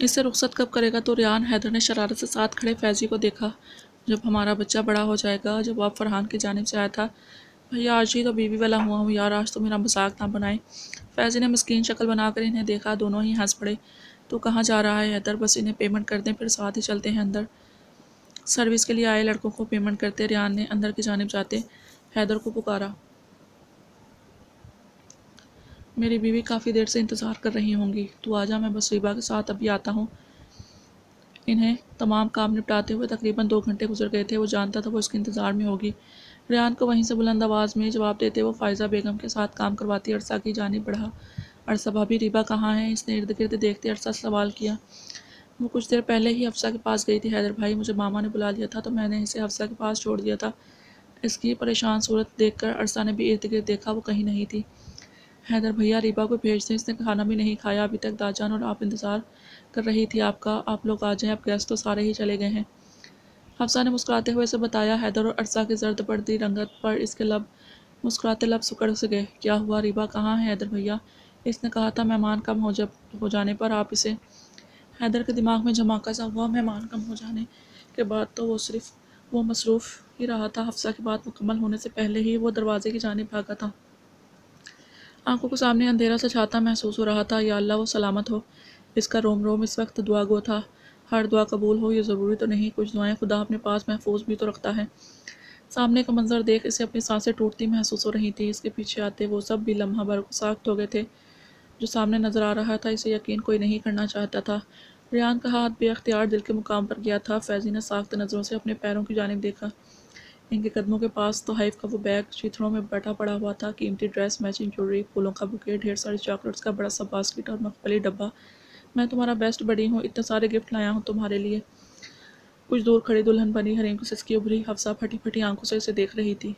اسے رخصت کب کرے گا؟ تو ریان حیدر نے شرارت سے ساتھ کھڑے فیضی کو دیکھا۔ جب ہمارا بچہ بڑا ہو جائے گا۔ جواب فرحان کی جانب سے آیا تھا۔ بھیا آج ہی تو بیوی والا ہوا ہوں یار، آج تو میرا مذاق نہ بنائے۔ فیضی نے مسکین شکل بنا کر انہیں دیکھا، دونوں ہی ہنس پڑے۔ تو کہاں جا رہا ہے حیدر؟ بس انہیں پیمنٹ کر دیں پھر ساتھ ہی چلتے ہیں اندر۔ سروس کے لیے آئے لڑکوں کو پیمنٹ کرتے ریان نے اندر کی جانب جاتے حیدر کو پکارا۔ میری بیوی کافی دیر سے انتظار کر رہی ہوں گی، تو آجا، میں بس ریبا کے ساتھ ابھی آتا ہوں۔ انہیں تمام کام نپٹاتے ہوئے تقریباً 2 گھنٹے گزر گئے تھے۔ وہ جانتا تھا وہ اس کے انتظار میں ہوگی۔ ریان کو وہیں سے بلند آواز میں جواب دیتے وہ فائزہ بیگم کے ساتھ کام کرواتی عرصہ کی جانب بڑھا۔ عرصہ بھابی، ریبا کہاں ہے؟ اس نے ارد گرد دیکھتے عرصہ سے سوال کیا۔ وہ کچھ دیر پہلے ہی حفصہ کے پاس گئی تھی حیدر بھائی، مجھے ماما نے بلا لیا تھا تو میں نے اسے حفصہ کے پاس چھوڑ دیا تھا۔ اس کی پریشان صورت دیکھ کر عرصہ نے بھی ارد گرد دیکھا، وہ کہیں نہیں تھی۔ حیدر بھیا ریبا کو بھیج دیں، اس نے کھانا بھی نہیں کھایا ابھی تک، داجان اور آپ انتظار کر رہی تھی آپ کا، آپ لوگ آ جائیں، اب گیسٹ تو سارے ہی چلے گئے ہیں۔ حفصہ نے مسکراتے ہوئے اسے بتایا۔ حیدر اور عرصہ کی زرد پڑتی رنگت پر اس کے مسکراتے لب سکڑ سے گئے۔ کیا ہوا؟ ریبا کہاں ہے حیدر بھیا؟ اس نے کہا تھا مہمان کم ہو جانے پر آپ اسے۔ حیدر کے دماغ میں جھماکا سا ہوا۔ مہمان کم ہو جانے کے بعد تو وہ مصروف ہی رہا تھا۔ حفصہ کی بات مکمل ہونے سے پہلے ہی وہ دروازے کی جانب بھاگا تھا۔ آنکھوں کو سامنے اندھیرا سا چھاتا محسوس ہو رہا تھا۔ یا اللہ وہ سلامت ہو۔ اس کا روم روم اس وقت دعا گو تھا۔ ہر دعا قبول ہو یہ ضروری تو نہیں، کچھ دعائیں خدا اپنے پاس محفوظ بھی تو رکھتا ہے۔ سامنے کا منظر دیکھ اسے اپنی سانسیں ٹوٹتی محسوس ہو رہی تھی۔ اس کے پیچھے آتے وہ سب بھی لمحہ بھر ساکت ہو گئے تھے۔ جو سامنے نظر آ رہا تھا اسے یقین کوئی نہیں کرنا چاہتا تھا۔ ریان کا ہاتھ بے اختیار دل کے مقام پر گیا تھا۔ فیضی نے ساکت نظروں سے اپنے پیروں کی جانب دیکھا۔ ان کے قدموں کے پاس تحائف کا وہ بیگ چیتھڑوں میں بٹا پڑا ہوا تھا، قیمتی ڈریس، میچنگ جویلری، پھولوں کا بوکے، ڈھیر ساری چاکلیٹس کا بڑا سا باسکٹ اور مخملی ڈبہ۔ میں تمہارا بیسٹ بڈی ہوں، اتنے سارے گفٹ لایا ہوں تمہارے لیے۔ کچھ دور کھڑی دلہن بنی حریم کی سسکی ابھری۔ حفصہ پھٹی پھٹی آنکھوں سے اسے دیکھ رہی تھی۔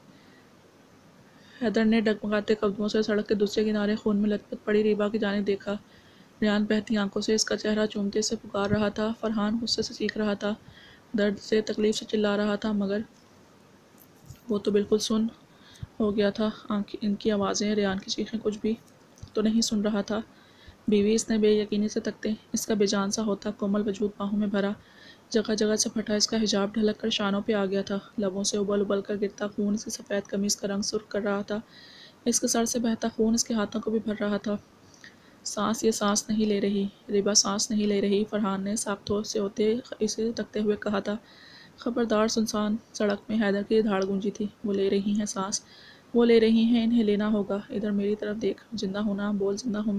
حیدر نے ڈگمگاتے قدموں سے سڑک کے دوسرے کنارے خون میں لت پت پڑی ریبا کی جانب دیکھا۔ ریان بہتی آنکھوں سے اس کا چہرہ چومتے اسے پکار رہا تھا۔ فرحان غصے سے چیخ رہا تھا، درد سے، تکلیف سے چلا رہا تھا، مگر وہ تو بالکل سن ہو گیا تھا۔ ان کی آوازیں، ریان کی چیخیں، کچھ بھی تو نہیں سن رہا تھا۔ بیوی، اس نے بے یقینی سے تکتے اس کا بے جان سا ہوتا کومل وجود باہوں میں بھرا، جگہ جگہ سے پھٹا اس کا حجاب ڈھلک کر شانوں پہ آ گیا تھا۔ لبوں سے ابل ابل کر گرتا خون اس کی سفید قمیص کا رنگ سرخ کر رہا تھا۔ اس کے سر سے بہتا خون اس کے ہاتھوں کو بھی بھر رہا تھا۔ سانس، یہ سانس نہیں لے رہی، ریبا سانس نہیں لے رہی، فرحان نے ساختوں سے ہوتے اسے تکتے ہوئے کہا تھا۔ خبردار، سنسان سڑک میں حیدر کی دھاڑ گونجی تھی۔ وہ لے رہی ہیں سانس، وہ لے رہی ہیں، انہیں لینا ہوگا۔ ادھر میری طرف دیکھ، زندہ ہونا، بول زندہ ہوں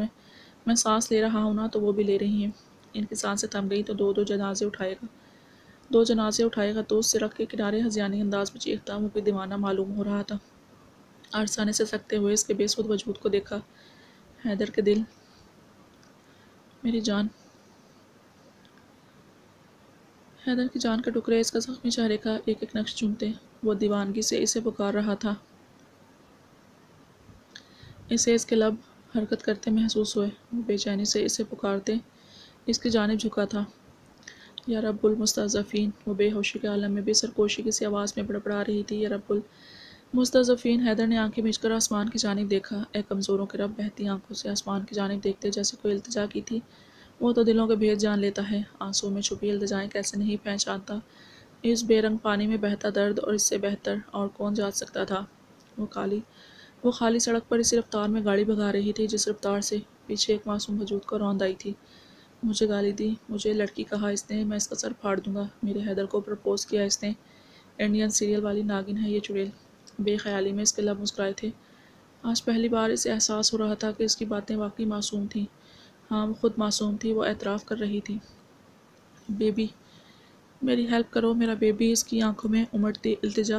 میں سانس لے رہا ہوں نا، تو وہ بھی لے رہی ہیں۔ ان کی سانسیں تھم گئی تو دو جنازے اٹھائے گا تو اس سڑک کے کنارے ہذیانی انداز میں چیختا، وہ بھی دیوانہ معلوم ہو رہا تھا۔ عرصہ نے سسکتے ہوئے اس کے بے سود وجود کو دیکھا۔ حیدر کے دل، میری جان، حیدر کی جان کا ٹکڑے اس کا زخمی چہرے کا ایک ایک نقش چومتے، وہ دیوانگی سے اسے پکار رہا تھا۔ اسے اس کے لب حرکت کرتے محسوس ہوئے، وہ بے چینی سے اسے پکارتے اس کی جانب جھکا تھا۔ یا رب المستضعفین، وہ بے ہوشی کے عالم میں بھی سرکوشی کی سی آواز میں بڑبڑا رہی تھی۔ یا رب المستضعفین۔ حیدر نے آنکھیں میچ کر آسمان کی جانب دیکھا۔ اے کمزوروں کے رب، بہتی آنکھوں سے آسمان کی جانب دیکھتے جیسے کوئی التجا کی تھی۔ وہ تو دلوں کے بھید جان لیتا ہے، آنسوں میں چھپی التجائیں کیسے نہیں پہچانتا۔ اس بے رنگ پانی میں بہتا درد، اور اس سے بہتر اور کون جان سکتا تھا۔ وہ خالی سڑک پر اسی رفتار میں گاڑی بھگا رہی تھی جس رفتار سے پیچھے ایک معصوم وجود کو روند آئی تھی۔ مجھے گالی دی، مجھے لڑکی کہا اس نے، میں اس کا سر پھاڑ دوں گا، میرے حیدر کو پرپوز کیا اس نے، انڈین سیریل والی ناگن ہے یہ چڑیل۔ بے خیالی میں اس کے لب مسکرائے تھے۔ آج پہلی بار اسے احساس ہو رہا تھا کہ اس کی باتیں واقعی معصوم تھیں۔ ہاں، وہ خود معصوم تھی، وہ اعتراف کر رہی تھی۔ بیبی، میری ہیلپ کرو، میرا بیبی۔ اس کی آنکھوں میں امڑتی التجا۔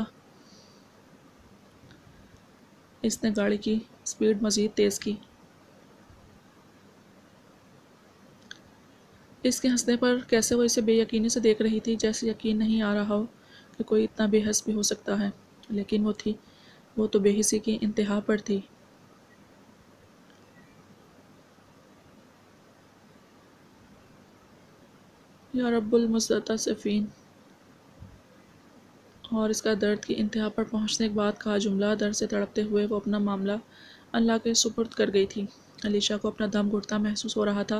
اس نے گاڑی کی سپیڈ مزید تیز کی۔ اس کے ہنسنے پر کیسے وہ اسے بے یقینی سے دیکھ رہی تھی، جیسے یقین نہیں آ رہا ہو کہ کوئی اتنا بے حس بھی ہو سکتا ہے۔ لیکن وہ تو بے حسی کی انتہا پر تھی۔ یا رب المستضعفین۔ اور اس کا درد کی انتہا پر پہنچنے کے بعد کہا جملہ، درد سے تڑپتے ہوئے وہ اپنا معاملہ اللہ کے سپرد کر گئی تھی۔ علیشا کو اپنا دم گھٹتا محسوس ہو رہا تھا۔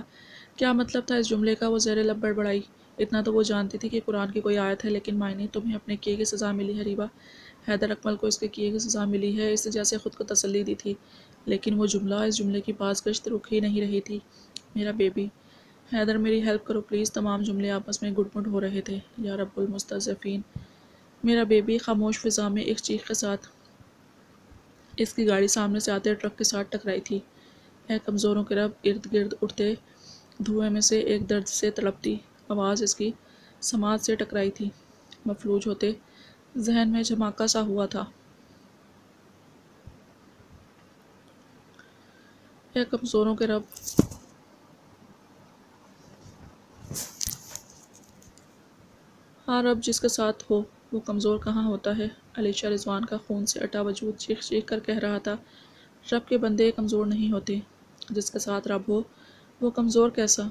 کیا مطلب تھا اس جملے کا؟ وہ زیر لب بڑبڑائی۔ اتنا تو وہ جانتی تھی کہ قرآن کی کوئی آیت ہے، لیکن معنی تمہیں اپنے کیے کی سزا ملی ہے ریبا۔ حیدر اکمل کو اس کے کیے کی سزا ملی ہے، اس نے جیسے خود کو تسلی دی تھی، لیکن وہ جملہ، اس جملے کی باز گشت رک ہی نہیں رہی تھی۔ میرا بیبی۔ حیدر میری ہیلپ کرو پلیز۔ تمام جملے آپس میں گٹ مٹ ہو رہے تھے۔ یا رب المستضعفین۔ میرا بیبی۔ خاموش فضا میں ایک چیخ کے ساتھ اس کی گاڑی سامنے سے آتے ٹرک کے ساتھ ٹکرائی تھی۔ اے کمزوروں کے رب۔ ارد گرد اٹھتے دھوئے میں سے ایک درد سے تڑپتی آواز اس کی سماعت سے ٹکرائی تھی۔ مفلوج ہوتے ذہن میں جھماکا سا ہوا تھا۔ اے کمزوروں کے رب۔ ہاں رب، جس کے ساتھ ہو وہ کمزور کہاں ہوتا ہے؟ علیشا رضوان کا خون سے اٹا وجود چیخ چیخ کر کہہ رہا تھا، رب کے بندے کمزور نہیں ہوتے۔ جس کے ساتھ رب ہو وہ کمزور کیسا؟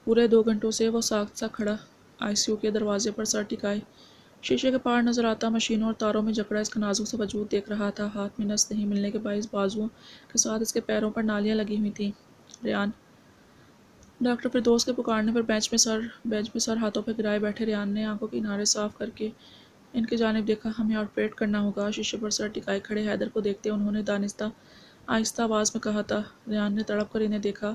پورے 2 گھنٹوں سے وہ ساکت سا کھڑا آئی سی یو کے دروازے پر سر ٹکائے، شیشے کے پار نظر آتا مشینوں اور تاروں میں جکڑا اس کا نازک سا وجود دیکھ رہا تھا۔ ہاتھ میں نس نہیں ملنے کے باعث بازوؤں کے ساتھ اس کے پیروں پر نالیاں لگی ہوئی تھیں۔ ریان۔ ڈاکٹر فردوس کے پکارنے پر بینچ میں سر ہاتھوں پہ گرائے بیٹھے ریان نے آنکھوں کے کنارے صاف کر کے ان کی جانب دیکھا۔ ہمیں آپریٹ کرنا ہوگا۔ شیشے پر سر ٹکائے کھڑے حیدر کو دیکھتے انہوں نے دانستہ آہستہ آواز میں کہا تھا۔ ریان نے تڑپ کر انہیں دیکھا۔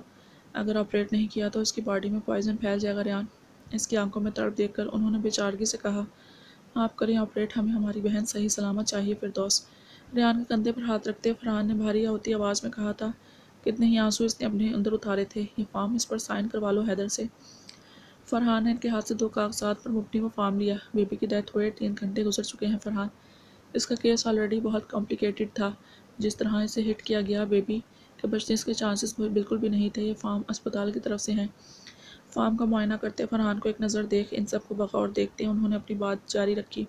اگر آپریٹ نہیں کیا تو اس کی باڈی میں پوائزن پھیل جائے گا ریان۔ اس کی آنکھوں میں تڑپ دیکھ کر انہوں نے بے چارگی سے کہا، آپ کریں آپریٹ، ہمیں ہماری بہن صحیح سلامت چاہیے فردوس۔ ریان کے کندھے پر ہاتھ رکھتے فرحان نے بھاری ہوتی آواز میں کہا تھا۔ کتنے ہی آنسو اس نے اپنے اندر اتارے تھے۔ یہ فارم، اس پر سائن کروا لو حیدر سے۔ فرحان نے ان کے ہاتھ سے 2 کاغذات پر مبنی وہ فارم لیا۔ بیبی کی ڈیتھ ہوئے 3 گھنٹے گزر چکے ہیں فرحان۔ اس کا کیس آلریڈی بہت کمپلیکیٹڈ تھا۔ جس طرح اسے ہٹ کیا گیا، بیبی کے بچنے کے چانسز بالکل بھی نہیں تھے۔ یہ فارم اسپتال کی طرف سے ہیں۔ فارم کا معائنہ کرتے فرحان کو ایک نظر دیکھ ان سب کو بغور دیکھتے انہوں نے اپنی بات جاری رکھی۔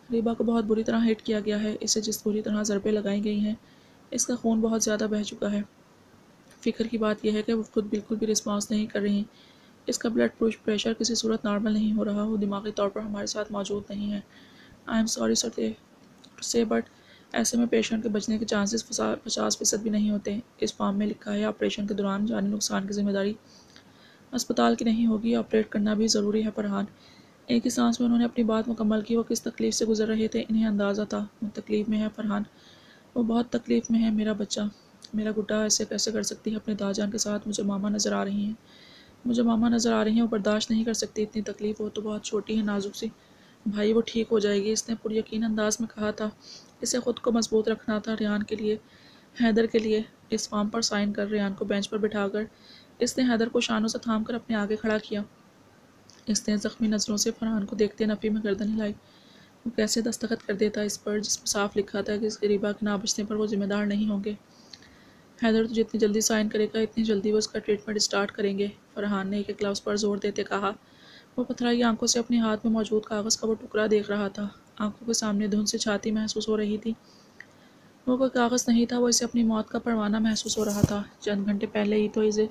ریبا کو بہت بری طرح ہٹ کیا گیا ہے۔ اسے جس بری طرح ضربیں لگائی گئی ہیں، اس کا خون بہت زیادہ بہہ چکا ہے۔ فکر کی بات یہ ہے کہ وہ خود بالکل بھی رسپانس نہیں کر رہی۔ اس کا بلڈ پریشر کسی صورت نارمل نہیں ہو رہا۔ وہ دماغی طور پر ہمارے ساتھ موجود نہیں ہے۔ آئی ایم سوری سے بٹ ایسے میں پیشنٹ کے بچنے کے چانسز 50% بھی نہیں ہوتے۔ اس فارم میں لکھا ہے آپریشن کے دوران جانی نقصان کی ذمہ داری اسپتال کی نہیں ہوگی۔ آپریٹ کرنا بھی ضروری ہے فرحان۔ ایک ہی سانس میں انہوں نے اپنی بات مکمل کی۔ وہ کس تکلیف سے گزر رہے تھے انہیں اندازہ تھا۔ وہ تکلیف میں ہے فرحان، وہ بہت تکلیف میں ہے۔ میرا بچہ، میرا گڈا ایسے کیسے کر سکتی ہے اپنے دادا جان کے ساتھ؟ مجھے ماما نظر آ رہی ہیں، وہ برداشت نہیں کر سکتی اتنی تکلیف۔ وہ تو بہت چھوٹی ہے، نازک سی۔ بھائی وہ ٹھیک ہو جائے گی، اس نے پر یقین انداز میں کہا تھا۔ اسے خود کو مضبوط رکھنا تھا ریان کے لیے، حیدر کے لیے۔ اس فارم پر سائن کر ریان کو بینچ پر بٹھا کر اس نے حیدر کو شانوں سے تھام کر اپنے آگے کھڑا کیا۔ اس نے زخمی نظروں سے فرحان کو دیکھتے نفی میں گردن ہلائی۔ وہ کیسے دستخط کر دیتا اس پر جس میں صاف لکھا تھا کہ اس ریبا کے نہ بچنے پر وہ ذمہ دار نہیں ہوں گے؟ حیدر تو جتنی جلدی سائن کرے گا اتنی جلدی وہ اس کا ٹریٹمنٹ اسٹارٹ کریں گے، فرحان نے ایک لفظ پر زور دیتے کہا۔ وہ پتھرائی آنکھوں سے اپنے ہاتھ میں موجود کاغذ کا وہ ٹکڑا دیکھ رہا تھا۔ آنکھوں کے سامنے دھند سی چھاتی محسوس ہو رہی تھی۔ وہ کوئی کاغذ نہیں تھا، وہ اسے اپنی موت کا پروانہ محسوس ہو رہا تھا۔ چند گھنٹے پہلے ہی تو اسے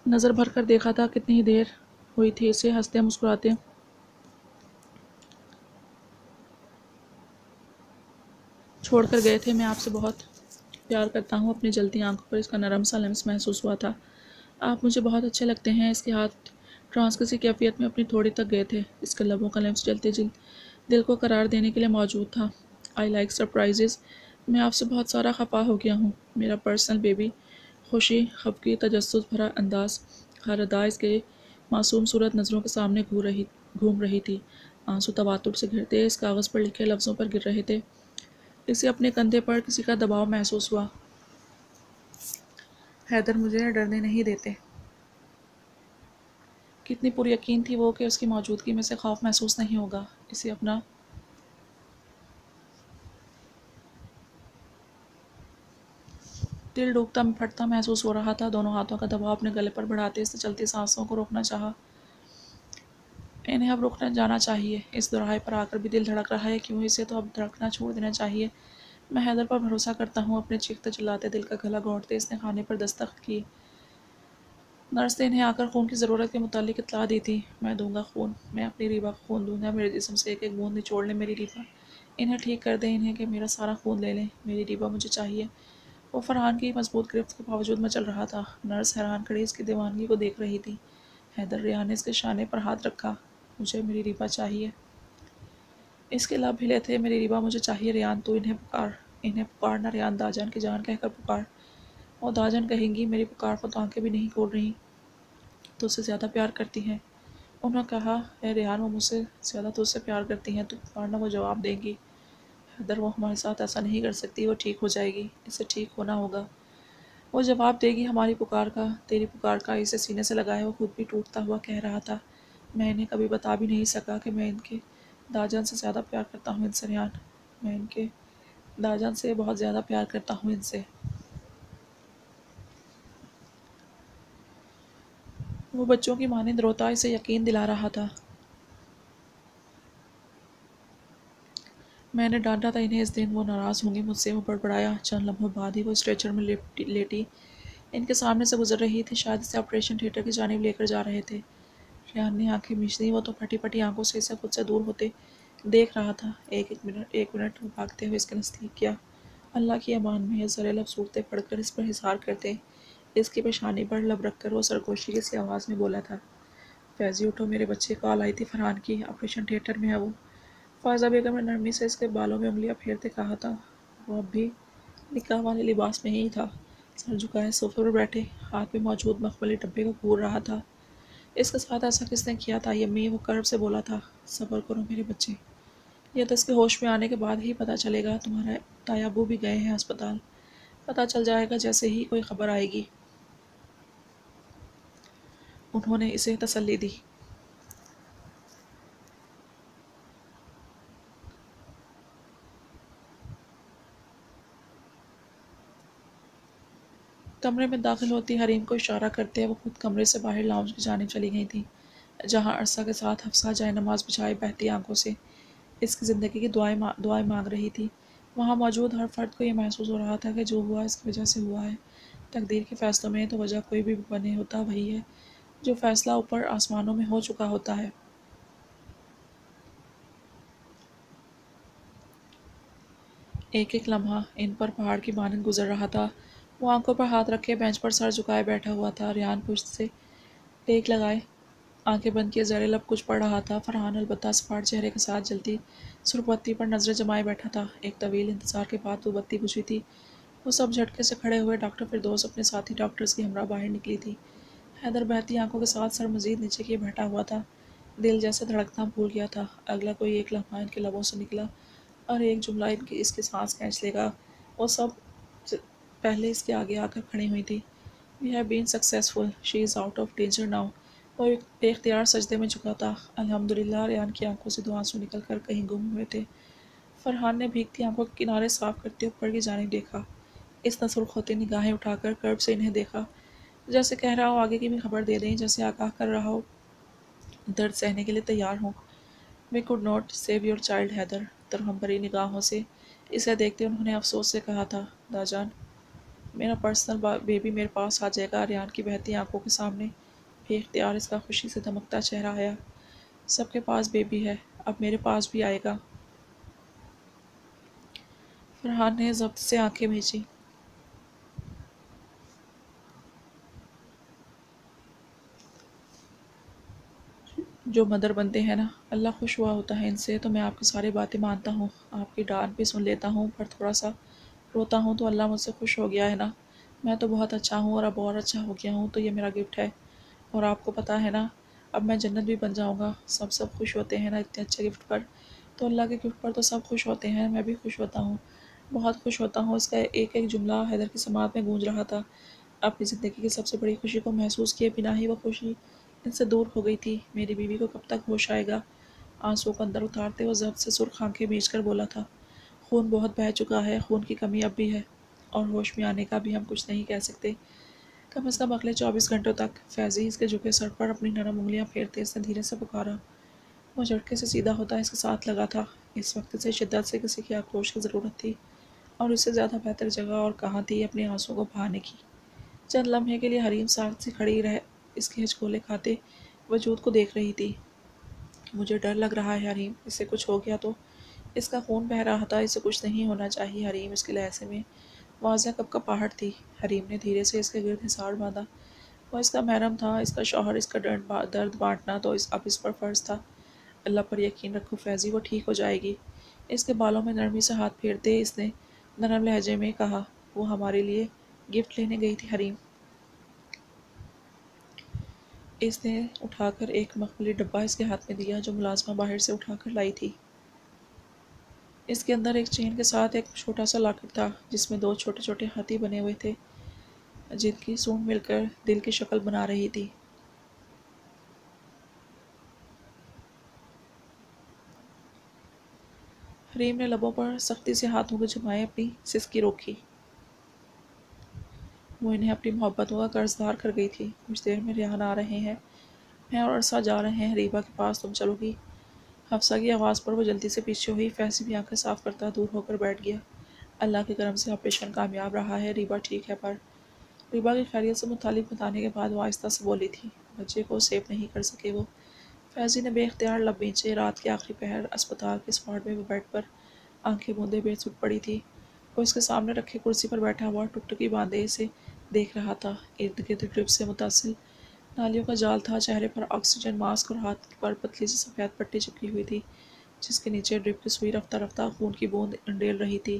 نظر بھر کر دیکھا تھا، کتنی ہی دیر ہوئی تھی اسے ہنستے مسکراتے چھوڑ کر گئے تھے۔ میں آپ سے بہت پیار کرتا ہوں۔ اپنی جلتی آنکھوں پر اس کا نرم سا لمس محسوس ہوا تھا۔ آپ مجھے بہت اچھے لگتے ہیں۔ اس کے ہاتھ ٹرانس کسی کیفیت میں اپنی تھوڑی تک گئے تھے۔ اس کے لبوں کا لمس جلتے دل کو قرار دینے کے لیے موجود تھا۔ I like surprises. میں آپ سے بہت سارا خفا ہو گیا ہوں، میرا پرسنل بیبی۔ خوشی، خفگی، تجسس بھرا انداز، ہر ادا اس کے معصوم صورت نظروں کے سامنے گھوم رہی تھی۔ آنسو تواتر سے گرتے اس کاغذ پر لکھے لفظوں پر گر رہے تھے۔ اسے اپنے کندھے پر کسی کا دباؤ محسوس ہوا۔ حیدر مجھے ڈرنے نہیں دیتے۔ کتنی پر یقین تھی وہ کہ اس کی موجودگی میں سے خوف محسوس نہیں ہوگا۔ اسے اپنا دل ڈوبتا پھٹتا محسوس ہو رہا تھا۔ دونوں ہاتھوں کا دباؤ اپنے گلے پر بڑھاتے اس نے چلتی سانسوں کو روکنا چاہا۔ انہیں اب رک جانا چاہیے۔ اس دوراہے پر آ کر بھی دل دھڑک رہا ہے کیوں؟ اسے تو اب دھڑکنا چھوڑ دینا چاہیے۔ میں حیدر پر بھروسہ کرتا ہوں۔ اپنے چیختے چلاتے دل کا گلا گھونٹتے اس نے خانے پر دستخط کی۔ نرس نے انہیں آ کر خون کی ضرورت کے متعلق اطلاع دی تھی۔ میں دوں گا خون، میں اپنی ریبا کو خون دوں گا، میرے جسم سے ایک ایک بوند نچوڑ لیں میری ریبا، انہیں ٹھیک کر دیں، انہیں کہ میرا سارا خون لے لیں، میری ریبا مجھے چاہیے۔ وہ فرحان کی مضبوط گرفت کے باوجود مچل رہا تھا۔ نرس حیران کھڑی اس کی دیوانگی کو دیکھ رہی تھی۔ حیدر ریان نے اس کے شانے پر ہاتھ رکھا۔ مجھے میری ریبا چاہیے۔ اس کے لب ہلے تھے۔ میری ریبا مجھے چاہیے ریان، تو انہیں پکار، انہیں پکارنا ریان، داجان کی جان کہہ کر پکار۔ وہ داجان کہیں گی، میری پکار کو تو آنکھیں بھی نہیں کھول رہی، تو اسے زیادہ پیار کرتی ہیں۔ انہوں نے کہا، اے ریان، وہ مجھ سے زیادہ تو اس سے پیار کرتی ہیں، تو پکارنا، وہ جواب دیں گی۔ حیدر، وہ ہمارے ساتھ ایسا نہیں کر سکتی، وہ ٹھیک ہو جائے گی، اسے ٹھیک ہونا ہوگا۔ وہ جواب دے گی ہماری پکار کا، تیری پکار کا، اسے سینے سے لگائے وہ خود بھی ٹوٹتا ہوا کہہ رہا تھا۔ میں انہیں کبھی بتا بھی نہیں سکا کہ میں ان کے داجان سے زیادہ پیار کرتا ہوں ان سے ریان، میں ان کے داجان سے بہت زیادہ پیار کرتا ہوں ان سے۔ وہ بچوں کی مانند روتا اسے یقین دلا رہا تھا۔ میں نے ڈانٹا تھا انہیں اس دن، وہ ناراض ہوں گی مجھ سے، وہ بڑبڑایا۔ چند لمحوں بعد ہی وہ اسٹریچر میں لیٹی ان کے سامنے سے گزر رہی تھی، شاید اسے آپریشن تھیٹر کی جانب لے کر جا رہے تھے۔ ریان نے آنکھیں مینچ دیں، وہ تو پھٹی پھٹی آنکھوں سے اسے خود سے دور ہوتے دیکھ رہا تھا۔ ایک منٹ وہ بھاگتے ہوئے اس کے نزدیک کیا۔ اللہ کی امان میں یہ زرے لب صورتیں پڑھ کر اس پر حصار کرتے، اس کی پیشانی پر لب رکھ کر وہ سرگوشی کی سی آواز میں بولا تھا، فیضی اٹھو، میرے بچے، کال آئی تھی فرحان کی، آپریشن تھیٹر میں ہے وہ۔ فائزہ بیگم نے نرمی سے اس کے بالوں میں انگلیاں پھیرتے کہا تھا۔ وہ اب بھی نکاح والے لباس میں ہی تھا، سر جھکائے صوفے پر بیٹھے، ہاتھ میں موجود مخملی ڈبے کو گھور رہا تھا۔ اس کے ساتھ ایسا کس نے کیا تھا یمی، وہ کرب سے بولا تھا، صبر کرو میرے بچے، یہ تو اس کے ہوش میں آنے کے بعد ہی پتہ چلے گا، تمہارے تایا ابو بھی گئے ہیں ہسپتال، پتہ چل جائے گا جیسے ہی کوئی خبر آئے گی۔ انہوں نے اسے تسلی دی۔ کمرے میں داخل ہوتی حریم کو اشارہ کرتے وہ خود کمرے سے باہر لاؤنج کی جانب چلی گئی تھیں، جہاں عرصہ کے ساتھ حفصہ جائے نماز بچھائے بہتی آنکھوں سے اس کی زندگی کی دعائیں مانگ رہی تھی۔ وہاں موجود ہر فرد کو یہ محسوس ہو رہا تھا کہ جو ہوا اس کی وجہ سے ہوا ہے، تقدیر کے فیصلوں میں تو وجہ کوئی بھی بنے ہوتا وہی ہے، جو فیصلہ اوپر آسمانوں میں ہو چکا ہوتا ہے۔ ایک ایک لمحہ ان پر پہاڑ کی مانند گزر رہا تھا۔ وہ آنکھوں پر ہاتھ رکھے بینچ پر سر جھکائے بیٹھا ہوا تھا، ریان پشت سے ٹیک لگائے آنکھیں بند کیے زیر لب کچھ پڑھ رہا تھا، فرحان البتہ اسپاٹ چہرے کے ساتھ جلتی سرخ بتی پر نظریں جمائے بیٹھا تھا۔ ایک طویل انتظار کے بعد وہ بتی بجھی تھی۔ وہ سب جھٹکے سے کھڑے ہوئے، ڈاکٹر فردوس اپنے ساتھی ڈاکٹرز کی ہمراہ باہر نکلی تھی۔ حیدر بہتی آنکھوں کے ساتھ سر مزید نیچے کیے بیٹھا ہوا تھا، دل جیسے دھڑکنا بھول گیا تھا، اگلا کوئی ایک لمحہ ان کے لبوں سے نکلا اور ایک جملہ اس کی سانس کھینچ لے گا۔ وہ سب پہلے اس کے آگے آ کر کھڑی ہوئی تھی۔ We have been successful. She is out of danger now. وہ بے اختیار سجدے میں جھکا تھا۔ الحمدللہ، ریان کی آنکھوں سے دو آنسو نکل کر کہیں گم ہوئے تھے۔ فرحان نے بھیگتی آنکھوں کے کنارے صاف کرتے اوپر کی جانب دیکھا، اس نے سرخ ہوتی نگاہیں اٹھا کر کرب سے انہیں دیکھا، جیسے کہہ رہا ہو آگے کی بھی خبر دے دیں، جیسے آگاہ کر رہا ہو درد سہنے کے لیے تیار ہوں۔ We could not save your child Haider, ترہم بھری نگاہوں سے اسے دیکھتے انہوں نے افسوس سے کہا تھا، داجان، میرا پرسنل بیبی میرے پاس آ جائے گا۔ ریان کی بہتی آنکھوں کے سامنے بے اختیار اس کا خوشی سے دمکتا چہرہ آیا، سب کے پاس بیبی ہے، اب میرے پاس بھی آئے گا۔ فرحان نے ضبط سے آنکھیں بھیجی۔ جو مدر بنتے ہیں نا، اللہ خوش ہوا ہوتا ہے ان سے، تو میں آپ کی ساری باتیں مانتا ہوں، آپ کی ڈانٹ بھی سن لیتا ہوں، پر تھوڑا سا روتا ہوں تو اللہ مجھ سے خوش ہو گیا ہے نا، میں تو بہت اچھا ہوں اور اب اور اچھا ہو گیا ہوں، تو یہ میرا گفٹ ہے، اور آپ کو پتہ ہے نا، اب میں جنت بھی بن جاؤں گا۔ سب خوش ہوتے ہیں نا اتنے اچھے گفٹ پر، تو اللہ کے گفٹ پر تو سب خوش ہوتے ہیں، میں بھی خوش ہوتا ہوں، بہت خوش ہوتا ہوں۔ اس کا ایک ایک جملہ حیدر کی سماعت میں گونج رہا تھا۔ اپنی زندگی کی سب سے بڑی خوشی کو محسوس کیے بنا ہی وہ خوشی ان سے دور ہو گئی تھی۔ میری بیوی کو کب تک ہوش آئے گا؟ آنسوؤں کو اندر اتارتے وہ ضبط سے سرخ آنکھیں بھیج کر بولا تھا، خون بہت بہہ چکا ہے، خون کی کمی اب بھی ہے، اور ہوش میں آنے کا بھی ہم کچھ نہیں کہہ سکتے، کم از کم اگلے 24 گھنٹوں تک۔ فیضی اس کے جھکے سر پر اپنی نرم انگلیاں پھیرتے اس نے دھیرے سے پکارا۔ وہ جھٹکے سے سیدھا ہوتا اس کے ساتھ لگا تھا۔ اس وقت اسے شدت سے کسی کے آکروش کی ضرورت تھی، اور اس سے زیادہ بہتر جگہ اور کہاں تھی اپنے آنسوؤں کو بہانے کی۔ چند لمحے کے لیے حریم ساکت سی کھڑی رہ اس کے ہچکولے کھاتے وجود کو دیکھ رہی تھی۔ مجھے ڈر لگ رہا ہے حریم، اس سے کچھ ہو گیا تو؟ اس کا خون بہہ رہا تھا، اسے کچھ نہیں ہونا چاہیے حریم۔ اس کے لہجے میں واضح کپکپاہٹ تھی۔ حریم نے دھیرے سے اس کے گرد حصار باندھا۔ وہ اس کا محرم تھا، اس کا شوہر، اس کا درد بانٹنا تو اب اس پر فرض تھا۔ اللہ پر یقین رکھو فیضی، وہ ٹھیک ہو جائے گی۔ اس کے بالوں میں نرمی سے ہاتھ پھیرتے اس نے نرم لہجے میں کہا، وہ ہمارے لیے گفٹ لینے گئی تھی حریم۔ اس نے اٹھا کر ایک مخملی ڈبہ اس کے ہاتھ میں دیا جو ملازمہ باہر سے اٹھا کر لائی تھی۔ اس کے اندر ایک چین کے ساتھ ایک چھوٹا سا لاکٹ تھا جس میں 2 چھوٹے چھوٹے ہاتھی بنے ہوئے تھے جن کی سونڈ مل کر دل کی شکل بنا رہی تھی۔ حریم نے لبوں پر سختی سے ہاتھوں کو جمائے اپنی سسکی روکی۔ وہ انہیں اپنی محبتوں کا قرض دار کر گئی تھی۔ کچھ دیر میں ریحان آ رہے ہیں، میں اور عرصہ جا رہے ہیں ریبا کے پاس، تم چلو گی؟ حفصہ کی آواز پر وہ جلدی سے پیچھے ہوئی۔ فیضی بھی آنکھیں صاف کرتا دور ہو کر بیٹھ گیا۔ اللہ کے کرم سے آپریشن کامیاب رہا ہے، ریبا ٹھیک ہے، پر ریبا کی خیریت سے متعلق بتانے کے بعد وہ آہستہ سے بولی تھی، بچے کو سیو نہیں کر سکے وہ۔ فیضی نے بے اختیار لب بھینچے۔ رات کے آخری پہر، اسپتال کے اس وارڈ میں وہ بیڈ پر آنکھیں بوندے بے سٹ پڑی تھی۔ وہ اس کے سامنے رکھے کرسی پر بیٹھا ہوا ٹکٹکی باندھے اسے دیکھ رہا تھا۔ ارد گرد ڈرپ سے متصل نالیوں کا جال تھا، چہرے پر آکسیجن ماسک اور ہاتھ پر پتلی سی سفید پٹی چپکی ہوئی تھی جس کے نیچے ڈرپ کی سوئی رفتہ رفتہ خون کی بوند انڈیل رہی تھی۔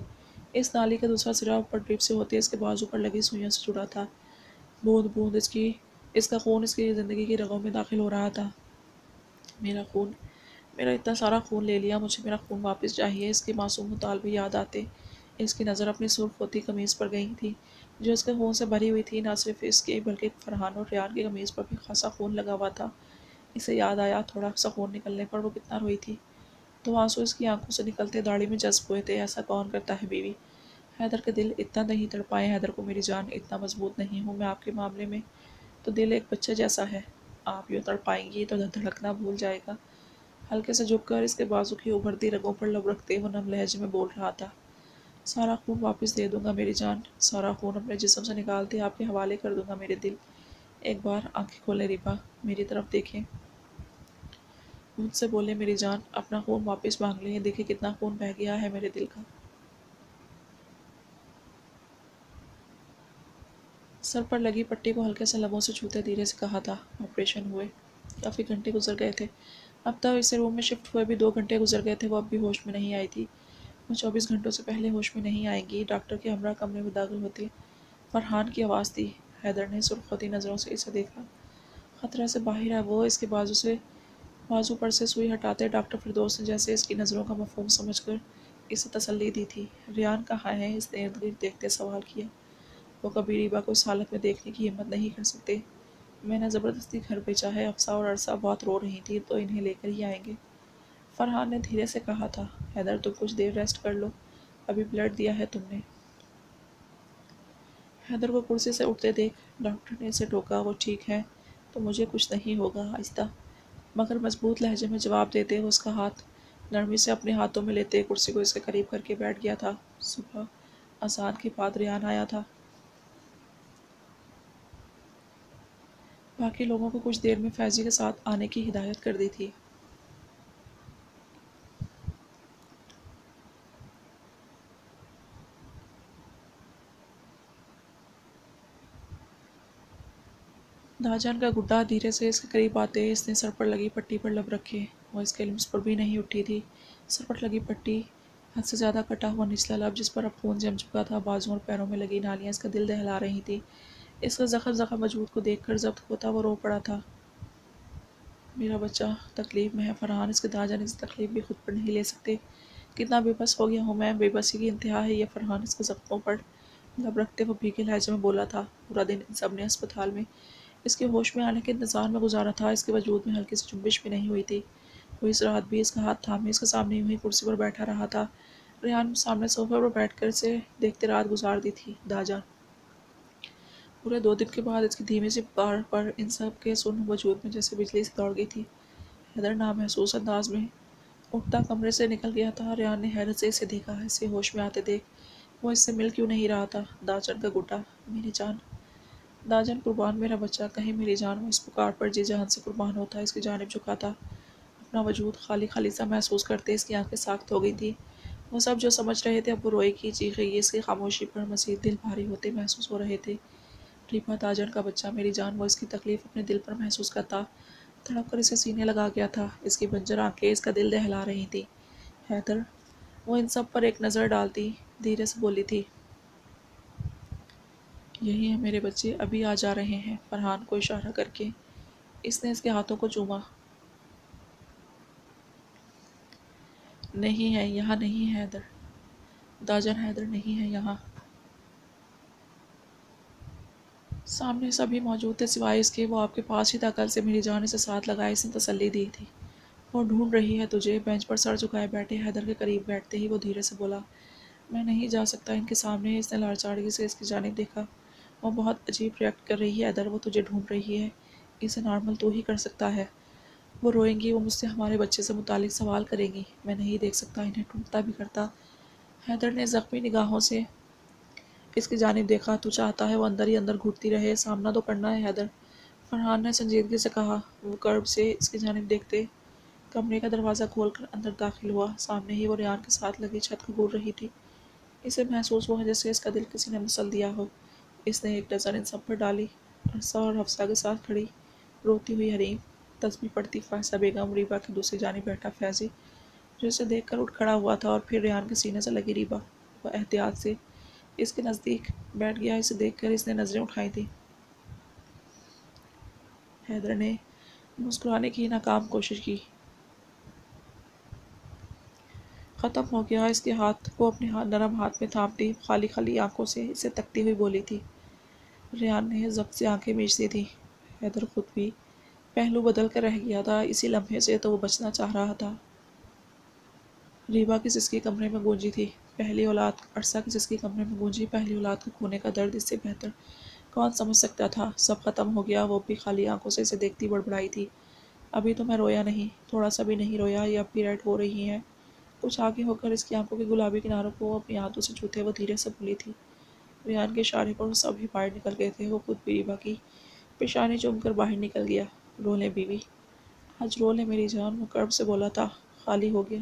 اس نالی کا دوسرا سرا اوپر ڈرپ سے ہوتے اس کے بازو پر لگی سوئیوں سے جڑا تھا۔ بوند بوند اس کا خون اس کی زندگی کی رگوں میں داخل ہو رہا تھا۔ میرا خون، میرا اتنا سارا خون لے لیا، مجھے میرا خون واپس چاہیے۔ اس کے معصوم مطالبے یاد آتے اس کی نظر اپنی سرخ ہوتی قمیض پر گئی تھی جو اس کے خون سے بھری ہوئی تھی۔ نہ صرف اس کے بلکہ فرحان اور ریان کی قمیض پر بھی خاصا خون لگا ہوا تھا۔ اسے یاد آیا تھوڑا سا خون نکلنے پر وہ کتنا روئی تھی۔ 2 آنسو اس کی آنکھوں سے نکلتے داڑھی میں جذب ہوئے تھے۔ ایسا کون کرتا ہے بیوی؟ حیدر کے دل اتنا نہیں تڑپائے حیدر کو میری جان، اتنا مضبوط نہیں ہوں میں آپ کے معاملے میں، تو دل ایک بچے جیسا ہے۔ آپ یوں تڑپائیں گی تو دھڑکنا بھول جائے گا۔ ہلکے سے جھک کر اس کے بازو کی ابھرتی رگوں پر لب رکھتے وہ نم لہجے میں بول رہا تھا، سارا خون واپس دے دوں گا میری جان، سارا خون اپنے جسم سے نکالتے آپ کے حوالے کر دوں گا میرے دل۔ ایک بار آنکھیں کھولیں ریبا، میری طرف دیکھیں، مجھ سے بولیں میری جان، اپنا خون واپس مانگ لیں، دیکھیں کتنا خون بہہ گیا ہے میرے دل کا۔ سر پر لگی پٹی کو ہلکے سے لبوں سے چھوتے دھیرے سے کہا تھا، آپریشن ہوئے کافی گھنٹے گزر گئے تھے، اب تک اسے روم میں شفٹ ہوئے بھی 2 گھنٹے گزر گئے تھے، وہ اب بھی ہوش میں نہیں آئی تھی۔ وہ 24 گھنٹوں سے پہلے ہوش میں نہیں آئیں گی۔ ڈاکٹر کے ہمراہ کمرے میں داخل ہوتے فرحان کی آواز تھی۔ حیدر نے سرخ ہوتی نظروں سے اسے دیکھا۔ خطرہ سے باہر ہے وہ، اس کے بازو پر سے سوئی ہٹاتے ڈاکٹر فردوس نے جیسے اس کی نظروں کا مفہوم سمجھ کر اسے تسلی دی تھی۔ ریان کہاں ہے؟ اس نے ارد گرد دیکھتے سوال کیا۔ وہ کبھی ریبا کو اس حالت میں دیکھنے کی ہمت نہیں کر سکتے۔ میں نے زبردستی گھر بھیجا ہے، حفصہ اور عرصہ بہت رو رہی تھی تو انہیں لے کر ہی آئیں گے، فرحان نے دھیرے سے کہا تھا۔ حیدر تم کچھ دیر ریسٹ کر لو، ابھی بلڈ دیا ہے تم نے۔ حیدر کو کرسی سے اٹھتے دیکھ ڈاکٹر نے اسے ٹوکا، وہ ٹھیک ہے تو مجھے کچھ نہیں ہوگا، آہستہ مگر مضبوط لہجے میں جواب دیتے وہ اس کا ہاتھ نرمی سے اپنے ہاتھوں میں لیتے کرسی کو اس کے قریب کر کے بیٹھ گیا تھا۔ صبح اذان کے بعد ریان آیا تھا۔ باقی لوگوں کو کچھ دیر میں فیضی کے ساتھ آنے کی ہدایت کر دی تھی۔ داجان کا گڈا دھیرے سے اس کے قریب آتے اس نے سر پر لگی پٹی پر لب رکھے۔ وہ اس کے لمس پر بھی نہیں اٹھی تھی۔ سر پر لگی پٹی، حد سے زیادہ کٹا ہوا نچلا لب جس پر اب خون جم چکا تھا، بازوؤں اور پیروں میں لگی نالیاں اس کا دل دہلا رہی تھیں۔ اس کا زخم وجود کو دیکھ کر ضبط ہوتا وہ رو پڑا تھا۔ میرا بچہ تکلیف میں ہے فرحان، اس کے داجان اس تکلیف بھی خود پر نہیں لے سکتے۔ کتنا بے بس ہو گیا ہوں میں، بے بسی کی انتہا ہے یہ۔ فرحان اس کے زخموں پر لب رکھتے وہ بھیگے لہجے میں بولا تھا۔ پورا دن ان سب نے اسپتال میں اس کے ہوش میں آنے کے انتظار میں گزارا تھا، اس کے وجود میں ہلکی سی جنبش بھی نہیں ہوئی تھی۔ وہ اس رات بھی اس کا ہاتھ تھامے اس کے سامنے یوں ہی کرسی پر بیٹھا رہا تھا۔ ریحان سامنے صوفے پر بیٹھ کر اسے دیکھتے رات گزار دی تھی۔ داجان پورے 2 دن کے بعد اس کی دھیمی سی پکار پر ان سب کے سن وجود میں جیسے بجلی سی دوڑ گئی تھی۔ حیدر نامحسوس انداز میں اٹھتا کمرے سے نکل گیا تھا۔ ریان نے حیرت سے اسے دیکھا، اسے ہوش میں آتے دیکھ وہ اس سے مل کیوں نہیں رہا تھا۔ داجان کا گڈا، میری جان، داجن قربان میرا بچہ، کہیں میری جان وہ اس پکار پر جی جہان سے قربان ہوتا، اس کی جانب جھکاتا، اپنا وجود خالی خالی سا محسوس کرتے اس کی آنکھیں ساخت ہو گئی تھی۔ وہ سب جو سمجھ رہے تھے اب وہ روئے کی چیخ رہی ہے، اس کی خاموشی پر مزید دل بھاری ہوتے محسوس ہو رہے تھے۔ ریبا تاجن کا بچہ، میری جان وہ اس کی تکلیف اپنے دل پر محسوس کرتا، تڑپ کر اسے سینے لگا گیا تھا، اس کی بنجر آنکھیں اس کا دل دہلا رہی تھی۔ حیدر، وہ ان سب پر ایک نظر ڈالتی دھیرے سے بولی تھی، یہی ہے میرے بچے، ابھی آ جا رہے ہیں، فرحان کو اشارہ کر کے اس نے اس کے ہاتھوں کو چوما۔ نہیں ہے یہاں، نہیں ہے حیدر، داجن حیدر نہیں ہے یہاں۔ سامنے سبھی موجود تھے سوائے اس کے، وہ آپ کے پاس ہی تھا، کل سے میری جان اسے ساتھ لگائے اس نے تسلی دی تھی۔ وہ ڈھونڈ رہی ہے تجھے۔ بینچ پر سر جھکائے بیٹھے حیدر کے قریب بیٹھتے ہی وہ دھیرے سے بولا، میں نہیں جا سکتا ان کے سامنے۔ اس نے لاڑچاڑگی سے اس کی جانب دیکھا، وہ بہت عجیب ریئیکٹ کر رہی ہے حیدر، وہ تجھے ڈھونڈ رہی ہے، اسے نارمل تو ہی کر سکتا ہے۔ وہ روئیں گی، وہ مجھ سے ہمارے بچے سے متعلق سوال کریں گی، میں نہیں دیکھ سکتا انہیں، ٹوٹتا بھی کرتا۔ حیدر نے زخمی نگاہوں سے اس کی جانب دیکھا، تو چاہتا ہے وہ اندر ہی اندر گھٹتی رہے، سامنا تو کرنا ہے حیدر، فرحان نے سنجیدگی سے کہا۔ وہ کرب سے اس کی جانب دیکھتے کمرے کا دروازہ کھول کر اندر داخل ہوا، سامنے ہی وہ ریان کے ساتھ لگی چھت کو گھور رہی تھی۔ اسے محسوس ہوا جیسے اس کا دل کسی نے مسل دیا ہو۔ اس نے ایک نظر ان سب پر ڈالی، عرصہ اور حفصہ کے ساتھ کھڑی روتی ہوئی حریم، تسبیح پڑھتی فائزہ بیگم، ریبا کی دوسری جانب بیٹھا فیضی جو اسے دیکھ کر اٹھ کھڑا ہوا تھا، اور پھر ریان کے سینے سے لگی ریبا۔ وہ احتیاط سے اس کے نزدیک بیٹھ گیا، اسے دیکھ کر اس نے نظریں اٹھائی تھیں۔ حیدر نے مسکرانے کی ناکام کوشش کی۔ ختم ہو گیا، اس کے ہاتھ کو اپنے نرم ہاتھ میں تھامتی خالی خالی آنکھوں سے اسے تکتی ہوئی بولی تھی۔ ریان نے ضبط سے آنکھیں میچ دی تھی۔ حیدر خود بھی پہلو بدل کر رہ گیا تھا، اسی لمحے سے تو وہ بچنا چاہ رہا تھا۔ ریبا کی سسکی کمرے میں گونجی تھی، پہلی اولاد، عرصہ کی سسکی کمرے میں گونجی، پہلی اولاد کے کھونے کا درد اس سے بہتر کون سمجھ سکتا تھا۔ سب ختم ہو گیا، وہ بھی خالی آنکھوں سے اسے دیکھتی بڑبڑائی تھی، ابھی تو میں رویا نہیں، تھوڑا سا بھی نہیں رویا، یہ اب بھی ریڈ ہو رہی ہیں۔ کچھ آگے ہو کر اس کی آنکھوں کے گلابی کناروں کو اپنی ہاتھوں سے چھوتے وہ دھیرے سے بولی تھی۔ ریان کے اشارے پر وہ سبھی باہر نکل گئے تھے، وہ خود بھی ریبا کی پیشانی چوم کر باہر نکل گیا۔ رو لے بیوی، آج رو لے میری جان، وہ کرب سے بولا تھا۔ خالی ہو گیا،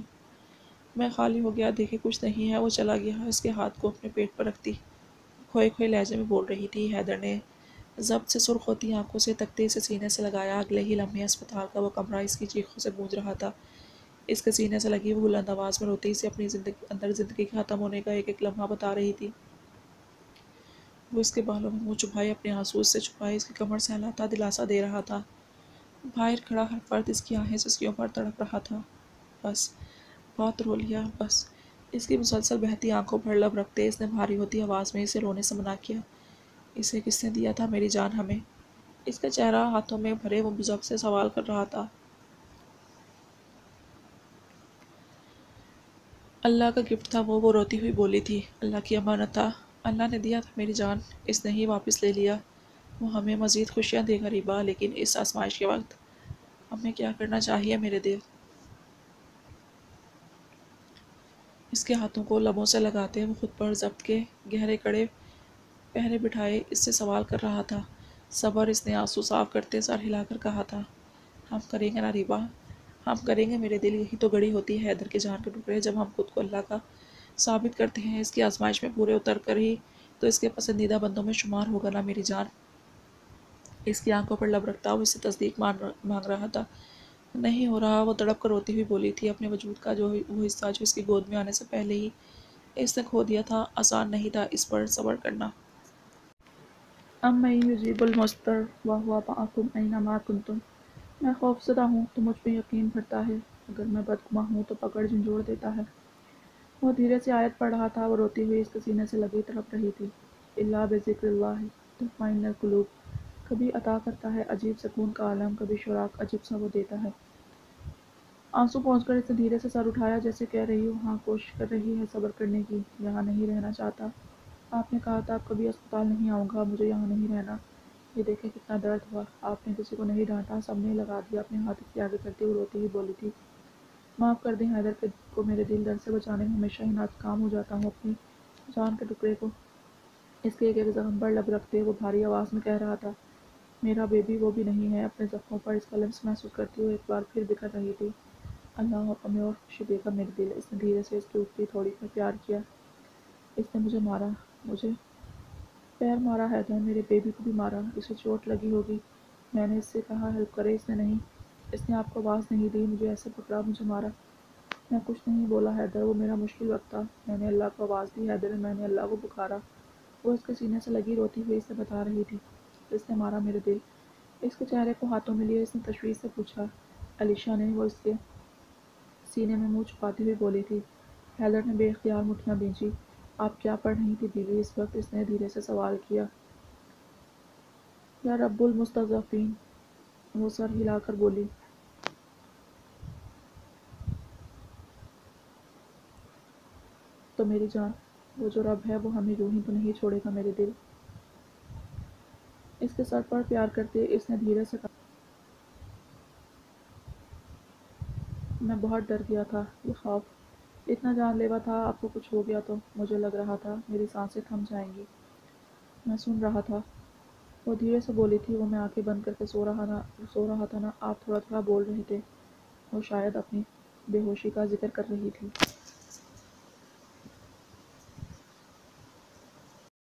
میں خالی ہو گیا، دیکھے کچھ نہیں ہے، وہ چلا گیا، اس کے ہاتھ کو اپنے پیٹ پر رکھتی کھوئے کھوئے لہجے میں بول رہی تھی۔ حیدر نے ضبط سے سرخ ہوتی آنکھوں سے تکتے اسے سینے سے لگایا، اگلے ہی لمحے اسپتال کا وہ کمرہ اس کی چیخوں سے گونج رہا تھا، اس کے سینے سے لگی وہ بلند آواز میں روتی اسے اپنی اندر زندگی کے ختم ہونے کا ایک ایک لمحہ بتا رہی تھی۔ وہ اس کے بالوں میں منہ چبھائے اپنے آنسو اس سے چھپائے اس کی کمر سہلاتا دلاسا دے رہا تھا۔ باہر کھڑا ہر فرد اس کی آہیں سسکیوں پر تڑپ رہا تھا۔ بس، بہت رو لیا، بس۔ اس کی مسلسل بہتی آنکھوں پر لب رکھتے اس نے بھاری ہوتی آواز میں اسے رونے سے منع کیا۔ اسے کس نے دیا تھا میری جان ہمیں؟ اس کا چہرہ ہاتھوں میں بھرے وہ ضبط سے سوال کر رہا تھا۔ اللہ کا گفٹ تھا وہ روتی ہوئی بولی تھی، اللہ کی امانت تھا، اللہ نے دیا تھا میری جان، اس نے ہی واپس لے لیا۔ وہ ہمیں مزید خوشیاں دے گا ریبا، لیکن اس آزمائش کے وقت ہمیں کیا کرنا چاہیے میرے دل؟ اس کے ہاتھوں کو لبوں سے لگاتے وہ خود پر ضبط کے گہرے کڑے پہرے بٹھائے اس سے سوال کر رہا تھا۔ صبر، اس نے آنسو صاف کرتے سر ہلا کر کہا تھا۔ ہم کریں گے نا ریبا، ہم کریں گے میرے دل، یہی تو گڑی ہوتی ہے حیدر کے جان کے ٹکڑے، جب ہم خود کو اللہ کا ثابت کرتے ہیں اس کی آزمائش میں پورے اتر کر ہی تو اس کے پسندیدہ بندوں میں شمار ہوگا نا میری جان۔ اس کی آنکھوں پر لب رکھتا وہ اس سے تصدیق مانگ رہا تھا۔ نہیں ہو رہا، وہ تڑپ کر روتی ہوئی بولی تھی، اپنے وجود کا وہ حصہ جو اس کی گود میں آنے سے پہلے ہی اس نے کھو دیا تھا۔ آسان نہیں تھا اس پر صبر کرنا۔ امن یجیب المضطر وہو معکم اینما کنتم، میں خوف زدہ ہوں تو مجھ میں یقین بھرتا ہے، اگر میں بدگماں ہوں تو پکڑ جھنجھوڑ دیتا ہے۔ وہ دھیرے سے آیت پڑھ رہا تھا، وہ روتی ہوئی اس کے سینے سے لگی تڑپ رہی تھی۔ الا بذکر اللہ تطمئن القلوب، کبھی عطا کرتا ہے عجیب سکون کا عالم، کبھی شراک عجب سا وہ دیتا ہے۔ آنسو پہنچ کر اس نے دھیرے سے سر اٹھایا، جیسے کہہ رہی ہو ہاں کوشش کر رہی ہے صبر کرنے کی، یہاں نہیں رہنا چاہتا، آپ نے کہا تھا اب کبھی اسپتال نہیں آؤں گا، مجھے یہاں نہیں رہنا، یہ دیکھیں کتنا درد ہوا، آپ نے کسی کو نہیں ڈانٹا، سب نے لگا دیا اپنے ہاتھ اس کے آگے کرتے ہوئے روتی ہوئی بولی تھی۔ معاف کر دیں حیدر کو، میرے دل درد سے بچانے میں ہمیشہ ہی ناکام ہو جاتا ہوں اپنی جان کے ٹکڑے کو۔ اس کے ایک زخم پر لب رکھتے وہ بھاری آواز میں کہہ رہا تھا، میرا بیبی وہ بھی نہیں ہے۔ اپنے زخموں پر اس کا لمس محسوس کرتی ہوئے ایک بار پھر بکھر رہی تھی۔ اللہ ہمیں اور خوشی دے گا میرے دل۔ اس نے دھیرے سے اس کی اوپری تھوڑی پر پیار کیا۔ اس نے مجھے مارا، مجھے پیر مارا حیدر، میرے بیبی کو بھی مارا، اسے چوٹ لگی ہوگی۔ میں نے اس سے کہا ہیلپ کرے، اس نے نہیں، اس نے آپ کو آواز نہیں دی، مجھے ایسے پکڑا، مجھے مارا۔ میں کچھ نہیں بولا حیدر، وہ میرا مشکل وقت تھا، میں نے اللہ کو آواز دی حیدر، میں نے اللہ کو پکارا۔ وہ اس کے سینے سے لگی روتی ہوئی اسے بتا رہی تھی، اس نے مارا میرے دل۔ اس کے چہرے کو ہاتھوں میں لیے اس نے تشویش سے پوچھا، علیشا نے؟ وہ اس کے سینے میں منہ چھپاتی ہوئی بولی تھی۔ حیدر نے بے اختیار مٹھیاں بھیجی۔ آپ کیا پڑھ رہی تھی بیوی اس وقت؟ اس نے دھیرے سے سوال کیا۔ یا رب المستضعفین، وہ سر ہلا کر بولی۔ تو میری جان، وہ جو رب ہے وہ ہمیں یوں ہی تو نہیں چھوڑے گا میرے دل۔ اس کے سر پر پیار کرتے اس نے دھیرے سے کہا، میں بہت ڈر گیا تھا، یہ خوف اتنا جان لیوا تھا، آپ کو کچھ ہو گیا تو مجھے لگ رہا تھا میری سانسیں تھم جائیں گی، میں سن رہا تھا۔ وہ دھیرے سے بولی تھی، وہ میں آنکھیں بند کر کے سو رہا تھا نا، آپ تھوڑا تھوڑا بول رہے تھے۔ وہ شاید اپنی بے ہوشی کا ذکر کر رہی تھی۔